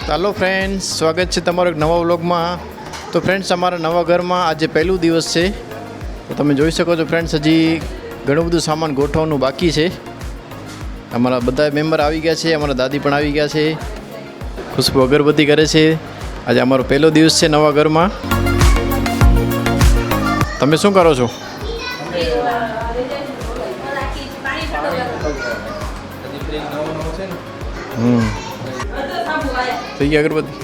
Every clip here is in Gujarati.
हेलो फ्रेंड्स, स्वागत है तमारो एक नवा व्लॉग में। तो फ्रेंड्स अमरा नवा घर में आज पहलू दिवस है, तो तमे जोई सको छो फ्रेंड्स हजी घणुं बधुं सामान गोठववानुं बाकी है। अमरा बधा मेम्बर आवी गया है, अमरा दादी पण आवी गया है। खुशबू अगरबत्ती करे छे। आज अमरो पहलो दिवस है नवा घर में। तमे शुं करो छो? થઈ ગઈ અગરબત્તી?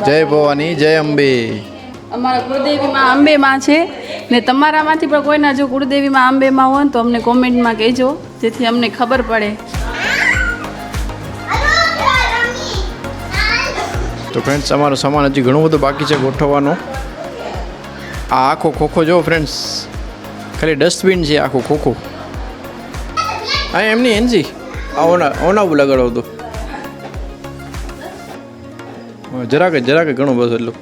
જય ભવાની, જય અંબે। અમારા કુળદેવીમાં અંબે માં છે ને તમારામાંથી પણ કોઈના જો કુળદેવીમાં અંબે માં હોય તો અમને કોમેન્ટમાં કહેજો, જેથી અમને ખબર પડે। તો ફ્રેન્ડ્સ અમારો સામાન હજી ઘણું બધું બાકી છે ગોઠવવાનો। આ આખો ખોખો જો ફ્રેન્ડ્સ, ખાલી ડસ્ટબિન છે આખો ખોખો। હા એમની એનજી ઓનાવું લગાડો તો જરાક ઘણું બસ એટલું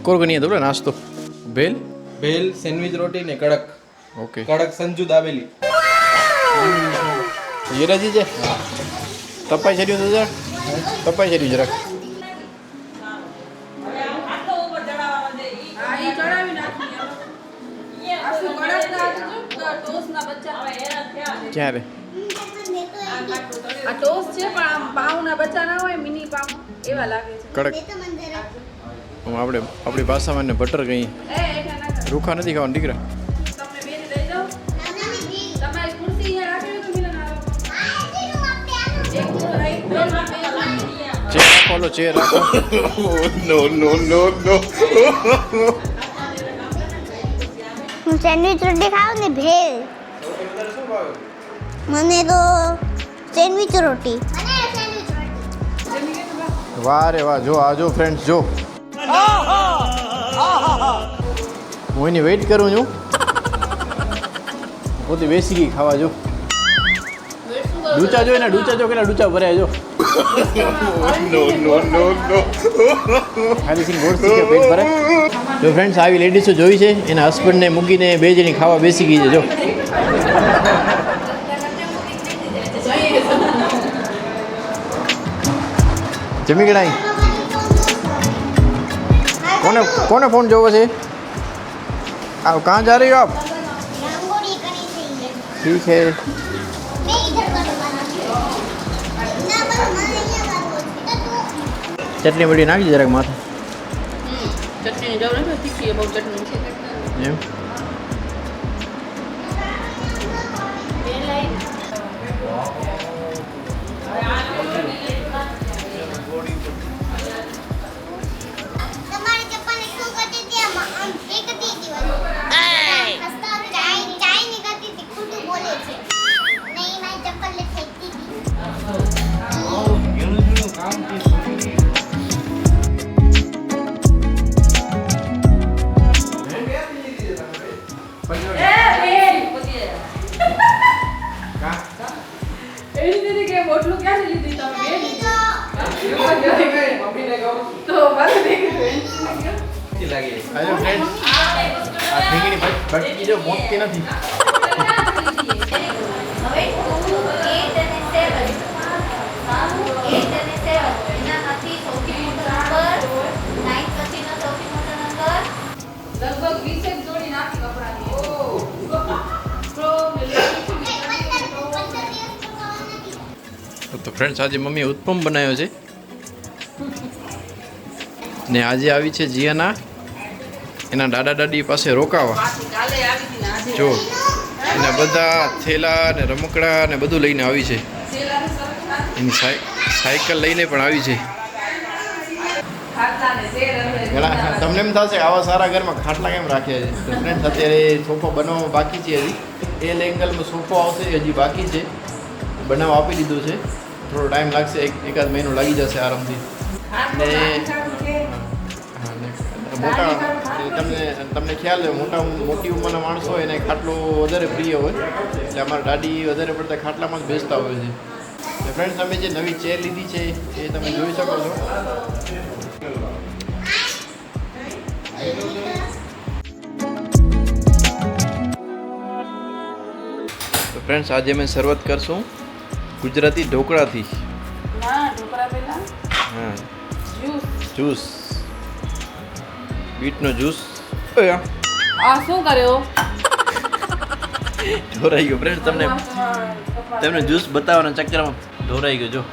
કોરગની હતો નાસ્તો ભેલ ભેલ સેન્ડવિચ રોટી ને કડક ઓકે કડક સંજુ દાબેલી હીરાજી છે તપાઈ છેડ્યું તો જરાક તપાઈ છેડ્યું જરાક ક્યારે આ ટોસ્ટ છે પણ આમ પાવના બચ્ચા ના હોય, મિની પાવ એવા લાગે છે કડક આપણે આપણી ભાષામાં એને બટર કહીએ। રૂખા નથી ખાવાના દીકરા। તમને બેન લઈ જાઓ, તમારી ખુરશી અહીંયા રાખી તો મિલન આવો એક તો રાઈટ ચેર રાખો, લો ચેર રાખો। હું સેન્ડવિચ રોટી ખાઉં ને ભેલ મને તો સેન્ડવિચ રોટી વાહ રે વાહ, જો આ જો ફ્રેન્ડ્સ જો હું એની વેઇટ કરું છું, પોતે બેસી ગઈ ખાવા। જો ડૂચા જો એના ડૂચા જો કેટલા ડૂચા ભર્યા જો ખાલી સિંગ ગોળ કે પેટ ભરે। જો ફ્રેન્ડ્સ આવી લેડીઝો જોઈ છે, એના હસબન્ડને મૂકીને બે જણી ખાવા બેસી ગઈ છે। જો જમી ગણાઈ કોને फोन જોવો છે? आप कहाँ जा रही हो आप? रंगोली करी थी ठीक है। मैं इधर करूंगा ना बस मन नहीं बात बोलती तो चटनी बड़ी नाखी જરાક માથે ચટણી જરૂર નથી, તીખી બહુ ચટણી છે એમ તમારી ચપ્પલ શું કરતી હતી આમ ફેંકતી હતી હસતા ચાય ની કરતી હતી ખોટું બોલે છે નહીં મારી ચપ્પલ ને ફેંકતી હતી એની દીદી કે બોટલું ક્યાંથી લીધી તમે? તો બસ લાગે આજો ફ્રેન્ડ્સ આ ઠીકડી ભટકી જો મોટકી નથી। હવે 2 8 અને 7 એનામાંથી સૌથી મોટો નંબર 9 પછીનો સૌથી મોટો નંબર લગભગ 20 જોડી નાખી કપડાની। તો ફ્રેન્ડ્સ આજે મમ્મીએ ઉત્પમ બનાવ્યો છે ને આજે આવી છે જીયાના એના દાદા દાદી પાસે રોકાવા। કાલે આવી હતી ને આજે જો એના બધા થેલા ને રમકડા ને બધું લઈને આવી છે। એની સાયકલ લઈને પણ આવી છે। ખાટલા ને શેર અને ઘણા તમને એમ થશે આવા સારા ઘરમાં ખાટલા કેમ રાખ્યા છે? તો ફ્રેન્ડ્સ અત્યારે સોફો બનાવવા બાકી છે, હજી એલ એંગલમાં સોફો આવશે, હજી બાકી છે બનાવવા આપી દીધું છે। થોડો ટાઈમ લાગશે, એકાદ મહિનો લાગી જશે આરામથી। ને હા ને મોટા તમને ખ્યાલ હોય મોટી ઉંમરના માણસો હોય એને ખાટલો વધારે પ્રિય હોય, એટલે અમારા દાદી વધારે પડતા ખાટલામાં જ બેસતા હોય છે। તો ફ્રેન્ડ્સ તમે જે નવી ચેર લીધી છે એ તમે જોઈ શકો છો। ફ્રેન્ડ્સ આજે અમે શરૂઆત કરશું ગુજરાતી ઢોકળાથી. ના ઢોકળા પહેલા હા, જ્યુસ. જ્યુસ, બીટનો જ્યુસ. આ શું કર્યો? ઢોરાઈ ગયો ફ્રેન્ડ. તમને જ્યુસ બતાવવાના ચક્કરમાં ઢોરાઈ ગયો. જો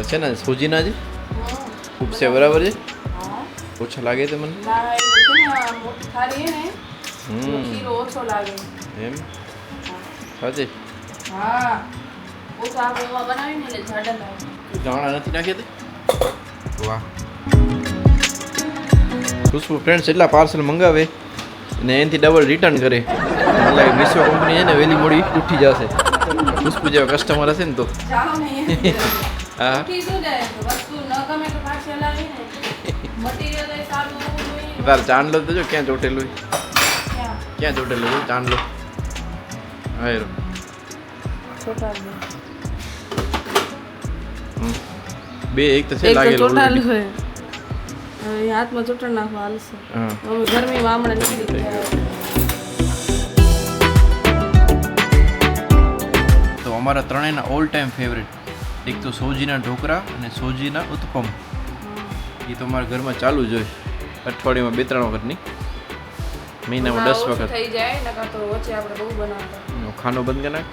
છે ને સોજીના છે, ખૂબ છે, બરાબર છે. હા ઓછા લાગે છે મને. ના એ છે ને આ મોટી થાળી હે ને તો ખીરો ઓછો લાગે. એમ સાચે? હા ઓછા આપણે એવા બનાવીને એટલે જાડા લાગે. જાણા નથી નાખ્યા તે? વાહ. ખુશ્બુ ફ્રેન્ડ્સ એટલા પાર્સલ મંગાવે ને એનાથી ડબલ રિટર્ન કરે. એટલે વિશ્વ કંપની છે ને વહેલી મોડી ઉઠી જશે. ખુશ્બુ જેવા કસ્ટમર હશે ને તો. જાઓ ને હા, ઉઠી શું જાય વસ્તુ ન ગમે તો પાછી લાવીને મટીરિયલ એ સારું હોવું જોઈએ. તાર ચાંદલો તો જો ક્યાં ચોટેલું હોય. ક્યાં? ક્યાં ચોટેલું છે ચાંદલો? હા રો. છોટા બે એક તો છે એક તો લાગેલું ચોટાલું already. હોય હવે હાથમાં ચોટાડ નાખવા હાલશે. હા. અમે ગરમીમાં હમણાં નીકળી ગયા. તો અમારા ત્રણેયના ઓલ ટાઈમ ફેવરેટ એક તો સોજીના ઢોકળા અને સોજીના ઉત્પમ. એ તો અમારા ઘરમાં ચાલુ જ હોય, અઠવાડિયામાં 2-3 વખતની, મહિનામાં 10 ઓછું વખત. થઈ જાય નકર તો વચ્ચે આપણે બહુ બનાવતા. ખાનો બંધ કરી નાખ.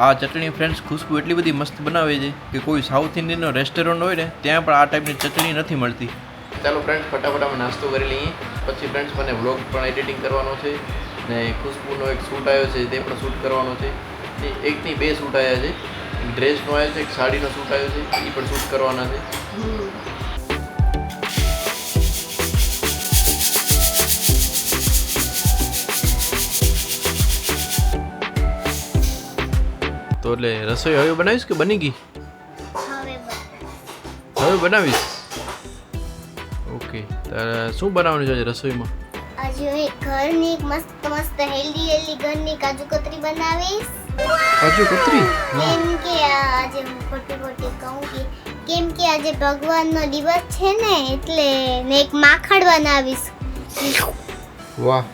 આ ચટણી ફ્રેન્ડ્સ ખુશ્બુ એટલી બધી મસ્ત બનાવે છે કે કોઈ સાઉથ ઇન્ડિયનનો રેસ્ટોરન્ટ હોય ને ત્યાં પણ આ ટાઈપની ચટણી નથી મળતી. ચાલો ફ્રેન્ડ્સ ફટાફટ અમે નાસ્તો કરી લઈએ, પછી ફ્રેન્ડ્સ મને વ્લોગ પણ એડિટિંગ કરવાનો છે ને ખુશ્બુનો એક શૂટ આવ્યો છે તે પણ શૂટ કરવાનો છે. એકની 2 શૂટ આવ્યા છે, એક ડ્રેસનો આવ્યો છે, એક સાડીનો શૂટ આવ્યો છે, એ પણ શૂટ કરવાના છે. તો એટલે રસોઈ હવે બનાવીશ કે બની ગઈ? હવે બનાવીશ. ઓકે, તારે શું બનાવવાનું છે આજે રસોઈમાં? આજે હું એક ઘરની એક મસ્ત હેલ્ધી ઘરની કાજુ કતરી બનાવીશ. કાજુ કતરી? કેમ કે આજે હું ખોટી કહું કે કેમ કે આજે ભગવાનનો દિવસ છે ને એટલે ને એક માખણ બનાવીશ. વાહ.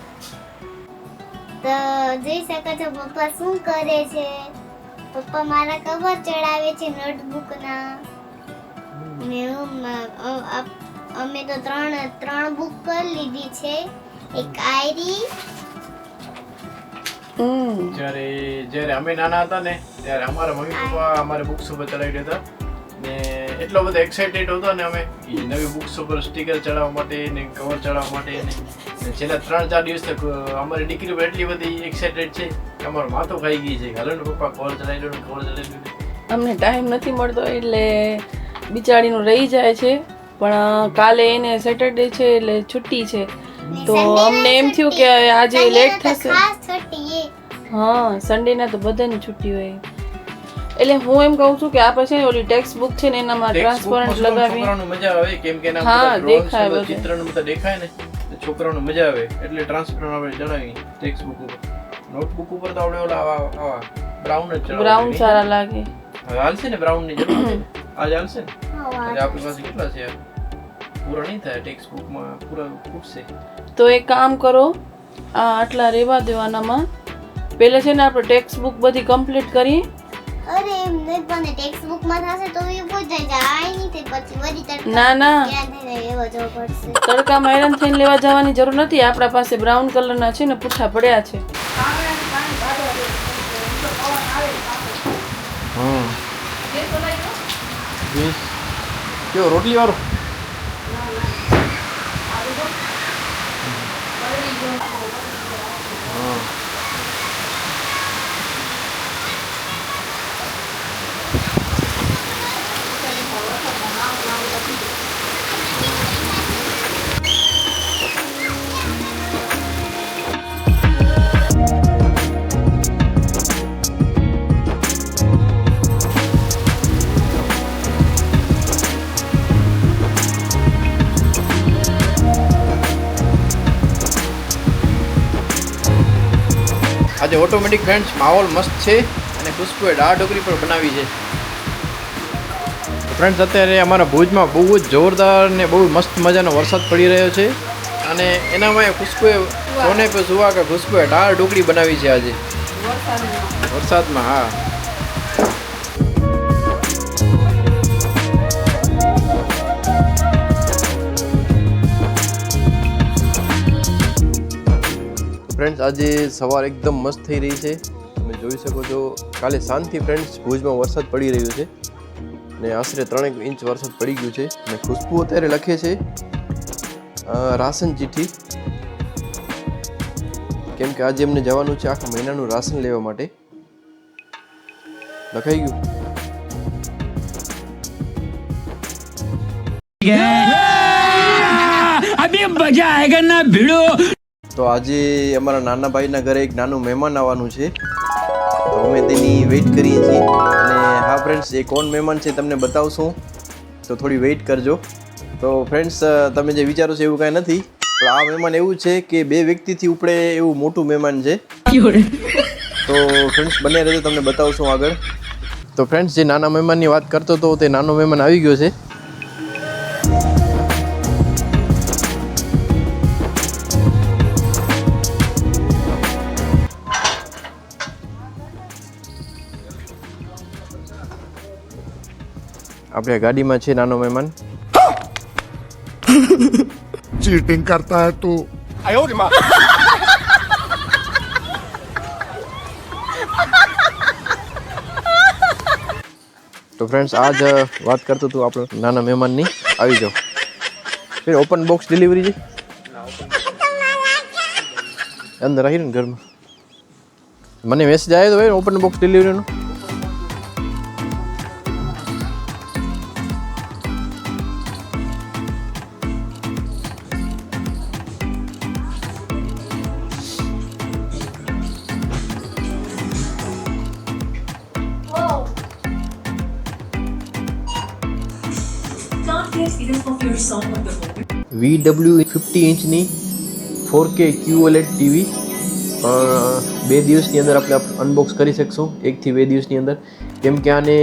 તો જોઈ શકો છો પપ્પા શું કરે છે. પપ્પા મારા કવર ચડાવે છે નોટબુકના. ને અમે તો ત્રણ બુક કરી લીધી છે. એક આયરી. જ્યારે અમે નાના હતા ને ત્યારે અમારા મમ્મી પપ્પા અમારે બુક્સ ઉપર ચડાવી દેતા ને એટલો બધો એક્સાઇટેડ હતો ને અમે ઈ નવી બુક્સ ઉપર સ્ટીકર ચડાવવા માટે ને કવર ચડાવવા માટે ને છેલ્લા 3-4 દિવસ તક અમારી દીકરી પર એટલી બધી એક્સાઇટેડ છે કે અમારો માથો ખાઈ ગઈ છે. હાલો ને પપ્પા કવર ચડાવી લો ને કવર ચડાવી લો. અમને ટાઈમ નથી મળતો એટલે બિચારીનું રહી જાય છે, પણ કાલે એને સેટરડે છે એટલે છુટ્ટી છે તો અમને એમ થયું કે આજે લેટ થશે. ખાસ છઠ્ઠી હા સન્ડેના તો બધાની છુટ્ટી હોય એટલે હું એમ કહું છું કે આ પછી ને ઓલી ટેક્સ્ટ બુક છે ને એનામાં ટ્રાન્સપરન્ટ લગાવી. છોકરાઓને મજા આવે કેમ કે એના હા, બધા દેખાય drawings, બધું. ચિત્રનું બધું દેખાય ને તો છોકરાઓને મજા આવે એટલે ટ્રાન્સપરન્ટ આપણે ચડાવી ટેક્સ્ટ બુક ઉપર. નોટબુક ઉપર તો આપણે ઓલા આવા બ્રાઉન જ ચડાવવા. બ્રાઉન સારા લાગે. હવે હાલશે ને બ્રાઉન ની જરૂર છે ને? આજે હાલશે ને? આજે આપણી પાસે કેટલા છે? પૂરા નહીં થાય ટેક્સ્ટ બુકમાં, પૂરા ખૂટશે. તો એક કામ કરો, આ આટલા રહેવા દેવાનામાં પહેલા છે ને આપણે ટેક્સ્ટ બુક બધી કમ્પ્લીટ કરીએ. અરે એમ નહીં પણ ટેક્સ્ટ બુક માં થશે તો એ બહુ જાય આઈ નહીં તે પછી વળી તડકા ના ના ત્યાં થઈને એવો જવો પડશે. તડકામાં હેરાન થઈને લેવા જવાની જરૂર નથી. આપણા પાસે બ્રાઉન કલરના છે ને પૂઠા પડ્યા છે. હા કેવો રોટલી વાળો? આજે ઓટોમેટિક ફ્રેન્ડ્સ માહોલ મસ્ત છે અને ખુશ્બુએ દાળ ઢોકળી પણ બનાવી છે. ફ્રેન્ડ્સ અત્યારે અમારા ભુજમાં બહુ જ જોરદાર ને બહુ મસ્ત મજાનો વરસાદ પડી રહ્યો છે અને એનામાં ખુશ્બુએ સોને પે સુવા કા ખુશ્બુ હે દાળ ઢોકળી બનાવી છે આજે વરસાદમાં. હા, ફ્રેન્ડ્સ આજે સવાર એકદમ મસ્ત થઈ રહી છે. તમે જોઈ શકો છો કાલે સાંજથી ફ્રેન્ડ્સ ભુજમાં વરસાદ પડી રહ્યો છે ને આશરે 3 ઇંચ વરસાદ પડી ગયું છે. અને ખુશ્બુ અત્યારે લખે છે રાશન ચિઠ્ઠી, કેમ કે આજે એમને જવાનું છે આખા મહિનાનું રાશન લેવા માટે. લખાઈ ગયું. अभी मजा आएगा ना भिड़ो. તો આજે અમારા નાના ભાઈના ઘરે એક નાનું મહેમાન આવવાનું છે, તો અમે તેની વેઇટ કરીએ છીએ. અને હા ફ્રેન્ડ્સ, એ કોણ મહેમાન છે તમને બતાવશું, તો થોડી વેઇટ કરજો. તો ફ્રેન્ડ્સ, તમે જે વિચારો છો એવું કાંઈ નથી, પણ આ મહેમાન એવું છે કે 2 વ્યક્તિથી ઉપડે એવું મોટું મહેમાન છે. તો ફ્રેન્ડ્સ બને રહેજો, તમને બતાવશું આગળ. તો ફ્રેન્ડ્સ, જે નાના મહેમાનની વાત કરતો હતો તે નાનો મહેમાન આવી ગયો છે. આપણે ગાડીમાં છે નાનો મહેમાન. चीटिंग करता है तू. તો ફ્રેન્ડ્સ, આજ વાત કરતો તું આપણે નાના મહેમાનની. આવી જાઓ. ફિર ઓપન બોક્સ ડિલિવરી છે અંદર આવી ને ઘરમાં. મને મેસેજ આવ્યો તો ભાઈ ઓપન બોક્સ ડિલિવરીનો. VW50 ઇંચની 4K QLED ટીવી 2 દિવસની અંદર આપણે અનબોક્સ કરી શકશું, 1 થી 2 દિવસની અંદર. કેમ કે આને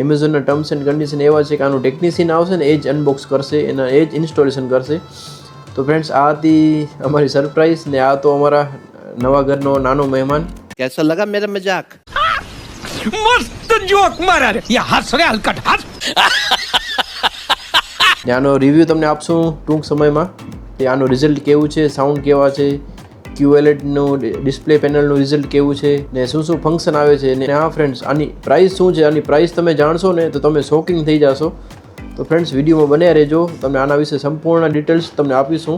એમેઝોનના ટર્મ્સ એન્ડ કન્ડિશન એવા છે કે આનું ટેકનિશિયન આવશે ને એ જ અનબોક્સ કરશે, એના એ જ ઇન્સ્ટોલેશન કરશે. તો ફ્રેન્ડ્સ, આ હતી અમારી સરપ્રાઈઝ ને આ તો અમારા નવા ઘરનો નાનો મહેમાન. कैसा लगा मेरा मजाक? मस्त जोक मारा रे. ये हंस रे हलकट हंस. ને આનો રિવ્યૂ તમને આપશું ટૂંક સમયમાં કે આનું રિઝલ્ટ કેવું છે, સાઉન્ડ કેવા છે, QLEDનું ડિસ્પ્લે પેનલનું રિઝલ્ટ કેવું છે ને શું શું ફંક્શન આવે છે. ને હા ફ્રેન્ડ્સ, આની પ્રાઇસ શું છે, આની પ્રાઇસ તમે જાણશો ને તો તમે શોકિંગ થઈ જશો. તો ફ્રેન્ડ્સ, વિડીયોમાં બન્યા રહેજો, તમને આના વિશે સંપૂર્ણ ડિટેલ્સ તમને આપીશું.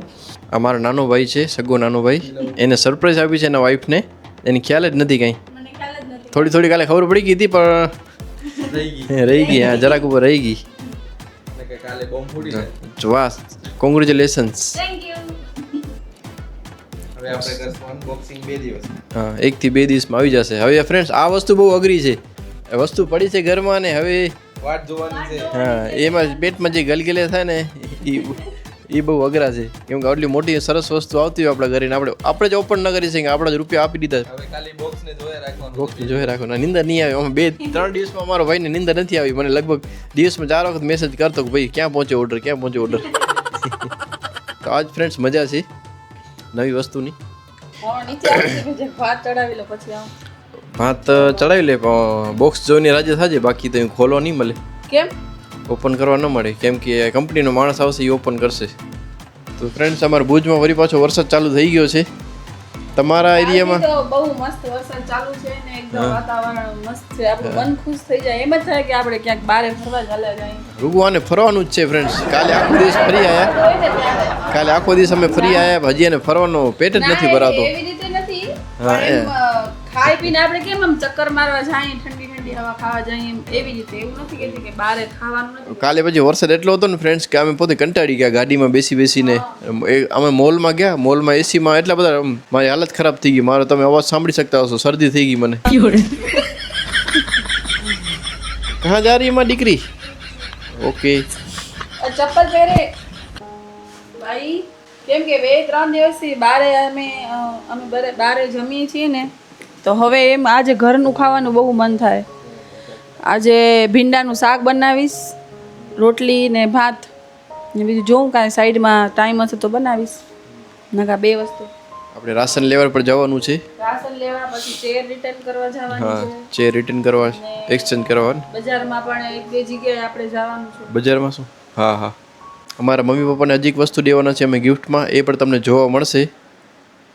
આ મારો નાનો ભાઈ છે, સગો નાનો ભાઈ. એને સરપ્રાઈઝ આપી છે એના વાઈફને, એની ખ્યાલ જ નથી કંઈ. થોડી કાલે ખબર પડી ગઈ હતી પણ રહી ગઈ. હા, જરાક ઉપર રહી ગઈ. કાલે બોમ્બ ફૂટી જાય. વાહ, કોંગ્રેચ્યુલેશન્સ. હવે આપણે કરશું અનબોક્સિંગ 2 દિવસ. હા, 1 થી 2 દિવસમાં આવી જશે. હવે ફ્રેન્ડ્સ, આ વસ્તુ બહુ અઘરી છે. વસ્તુ પડી છે ઘરમાં ને હવે વાટ જોવાની છે. હા, એમાં પેટમાં જે ગલગલે થાય ને એ બહુ અઘરા છે. કેમ કે આટલી મોટી સરસ વસ્તુ આવતી હોય આપણા ઘરે ને આપણે જ ઓપન ન કરી શકીએ, આપણા જ રૂપિયા આપી દીધા. હવે ખાલી બોક્સને જોયે રાખવાનું. બોક્સને જોઈ રાખો. નિંદર નહીં આવે. અમે 2-3 દિવસમાં અમારો ભાઈને નિંદર નથી આવી. મને લગભગ દિવસમાં 4 વખત મેસેજ કરતો કે ભાઈ ક્યાં પહોંચ્યો ઓર્ડર, ક્યાં પહોંચ્યો ઓર્ડર. તો આજ ફ્રેન્ડ્સ મજા છે નવી વસ્તુની. ભાત ચડાવી લો પછી આમ. ભાત ચડાવી લે, પણ બોક્સ જોઈને રાજી થાજે, બાકી તો ખોલવા નહીં મળે. કેમ? ઓપન કરવા ન મળે, કેમ કે કંપનીનો માણસ આવશે એ ઓપન કરશે. તો ફ્રેન્ડ્સ, અમારા ભુજમાં વળી પાછો વરસાદ ચાલુ થઈ ગયો છે. તમારા એરિયામાં તો બહુ મસ્ત વરસાદ ચાલુ છે ને એકદમ વાતાવરણ મસ્ત છે. આપણું મન ખુશ થઈ જાય. એમ જ થાય કે આપણે ક્યાંક બહાર ફરવા ચાલ્યા જઈએ. રૂગવાને ફરવાનું જ છે ફ્રેન્ડ્સ. કાલે આખો દિવસ ફરી આવ્યા. હજી એને ફરવાનો પેટ જ નથી ભરાતો. એવી રીતે નથી. હા, એમ ખાઈ પીને આપણે કેમ આમ ચક્કર મારવા જાય, ઠંડી હવા ખાવા જઈએ, એવી રીતે. એવું નથી કે બહાર ખાવાનું નથી. કાલે પછી વરસાદ એટલો હતો ને ફ્રેન્ડ્સ કે અમે પોતે કંટાળી ગયા ગાડીમાં બેસીને. અમે મોલમાં ગયા, મોલમાં એસીમાં એટલા બધા મારી હાલત ખરાબ થઈ ગઈ. મારો તમે અવાજ સાંભળી શકતા હશો, શરદી થઈ ગઈ મને. કहाँ जा रही है माँ દીકરી? ઓકે, ચપ્પલ પહેરે ભાઈ. કેમ કે 2-3 દિવસથી અમે બારે જમીએ છીએ ને, તો હવે એમ આજે ઘરનું ખાવાનું બહુ મન થાય. આજે ભીંડાનું શાક બનાવીશ, રોટલી ને ભાત ને બીજું જોઉં કાંઈ સાઈડમાં ટાઈમ હશે તો બનાવીશ. નકા 2 વસ્તુ. આપણે રાશન લેવા પર જવાનું છે. રાશન લેવા, પછી ચેર રિટર્ન કરવા જવાનું હા, છે. ચેર રિટર્ન કરવા, એક્સચેન્જ કરવાનું. બજારમાં પણ એક બે જગ્યાએ આપણે જવાનું છે. બજારમાં શું? હા હા, અમારા મમ્મી પપ્પાને હજી એક વસ્તુ દેવાના છે અમે ગિફ્ટમાં, એ પણ તમને જોવા મળશે.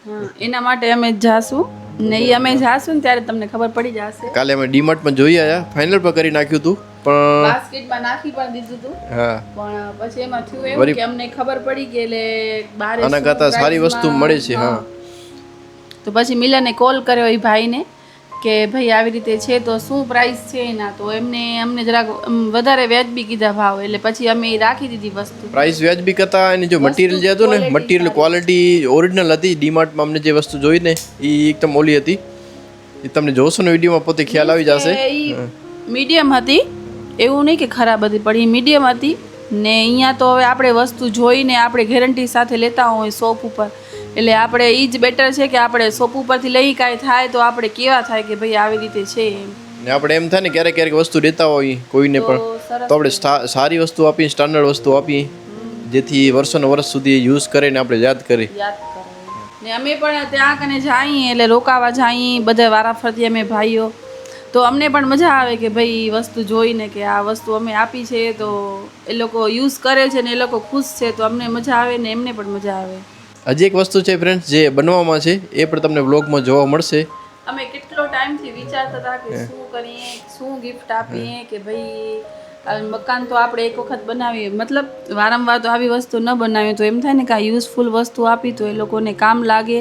હા, એના માટે અમે જાશું ને એ અમે જાશું ને ત્યારે તમને ખબર પડી જશે. કાલે અમે ડીમાર્ટમાં જોઈ આવ્યા, ફાઇનલ પર કરી નાખ્યું હતું, પણ બાસ્કેટમાં નાખી પણ દીધું હતું. હા, પણ પછી એમાં થયું એવું કે અમને ખબર પડી કે એટલે બારે આના કરતાં સારી વસ્તુ મળે છે. હા, તો પછી મિલને કોલ કર્યો એ ભાઈને કે ભાઈ આવી રીતે છે તો શું પ્રાઇસ છે એના, તો અમને જરાક વધારે વ્યાજબી કીધા ભાવ, એટલે પછી અમે ઈ રાખી દીધી વસ્તુ. પ્રાઇસ વ્યાજબી કરતા એની જો મટીરિયલ જે હતું ને, મટીરિયલ ક્વોલિટી ઓરિજિનલ હતી. ડીમાર્ટમાં અમને જે વસ્તુ જોઈ ને એ એકદમ ઓલી હતી. એ તમને જોશો ને વિડીયોમાં પોતે ખ્યાલ આવી જશે. મીડિયમ હતી, એવું નહીં કે ખરાબ હતી, પણ એ મીડિયમ હતી ને અહીંયા તો હવે આપણે વસ્તુ જોઈને આપણે ગેરંટી સાથે લેતા હોય શોપ ઉપર, એટલે આપણે એ જ બેટર છે કે આપણે શોપ ઉપરથી લઈ કાંઈ થાય તો આપણે કેવા થાય કે ભાઈ આવી રીતે છે એમ. ને આપણે એમ થાય ને ક્યારેક ક્યારેક વસ્તુ દેતા હોય કોઈને પણ, સરસ તો આપણે સારી વસ્તુ આપી, સ્ટાન્ડર્ડ વસ્તુ આપી, જેથી વર્ષોને વર્ષ સુધી યુઝ કરીને આપણે યાદ કરી. યાદ કરો. ને અમે પણ ત્યાં કને જઈએ એટલે રોકાવા જઈએ બધા વારાફરતી અમે ભાઈઓ, તો અમને પણ મજા આવે કે ભાઈ વસ્તુ જોઈને કે આ વસ્તુ અમે આપી છે તો એ લોકો યુઝ કરે છે ને એ લોકો ખુશ છે, તો અમને મજા આવે ને એમને પણ મજા આવે. હજી એક વસ્તુ છે ફ્રેન્ડ્સ જે બનવામાં છે, એ પણ તમને વ્લોગમાં જોવા મળશે. અમે કેટલો ટાઈમથી વિચારતા હતા કે શું કરીએ, શું ગિફ્ટ આપીએ, કે ભાઈ મકાન તો આપણે એક વખત બનાવીએ, મતલબ વારંવાર તો આવી વસ્તુ ન બનાવીએ, તો એમ થાય ને કે આ યુઝફુલ વસ્તુ આપી તો એ લોકોને કામ લાગે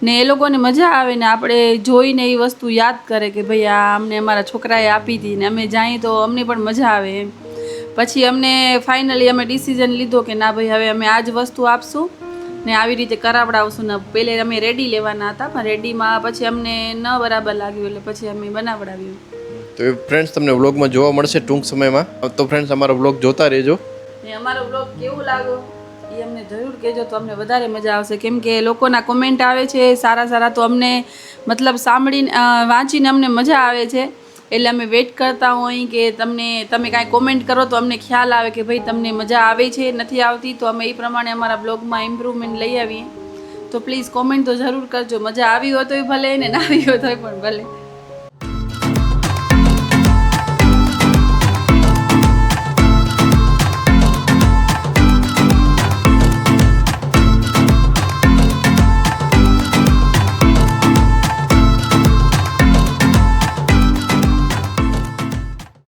ને એ લોકોને મજા આવે ને આપણે જોઈને એ વસ્તુ યાદ કરે કે ભાઈ આ અમને અમારા છોકરાએ આપી હતી, ને અમે જઈએ તો અમને પણ મજા આવે એમ. પછી અમને ફાઇનલી અમે ડિસિઝન લીધો કે ના ભાઈ હવે અમે આ જ વસ્તુ આપશું ને આવી રીતે કરાવડાવશું ને. પહેલે અમે રેડી લેવાના હતા, પણ રેડીમાં પછી અમને ન બરાબર લાગ્યું એટલે પછી અમે બનાવડાવ્યું. તો એ ફ્રેન્ડ્સ તમને વ્લોગમાં જોવા મળશે ટૂંક સમયમાં. તો ફ્રેન્ડ્સ અમારો વ્લોગ જોતા રહેજો. ને અમારો વ્લોગ કેવું લાગ્યો એ અમને જરૂર કહેજો, તો અમને વધારે મજા આવશે, કેમ કે લોકોના કોમેન્ટ આવે છે સારા સારા, તો અમને મતલબ સાંભળીને વાંચીને અમને મજા આવે છે, એટલે અમે વેઇટ કરતા હોય કે તમે કાંઈ કોમેન્ટ કરો તો અમને ખ્યાલ આવે કે ભાઈ તમને મજા આવે છે નથી આવતી, તો અમે એ પ્રમાણે અમારા બ્લોગમાં ઇમ્પ્રુવમેન્ટ લઈ આવીએ. તો પ્લીઝ કોમેન્ટ તો જરૂર કરજો, મજા આવી હોય તોય ભલે ને ના આવી હોય તોય પણ ભલે.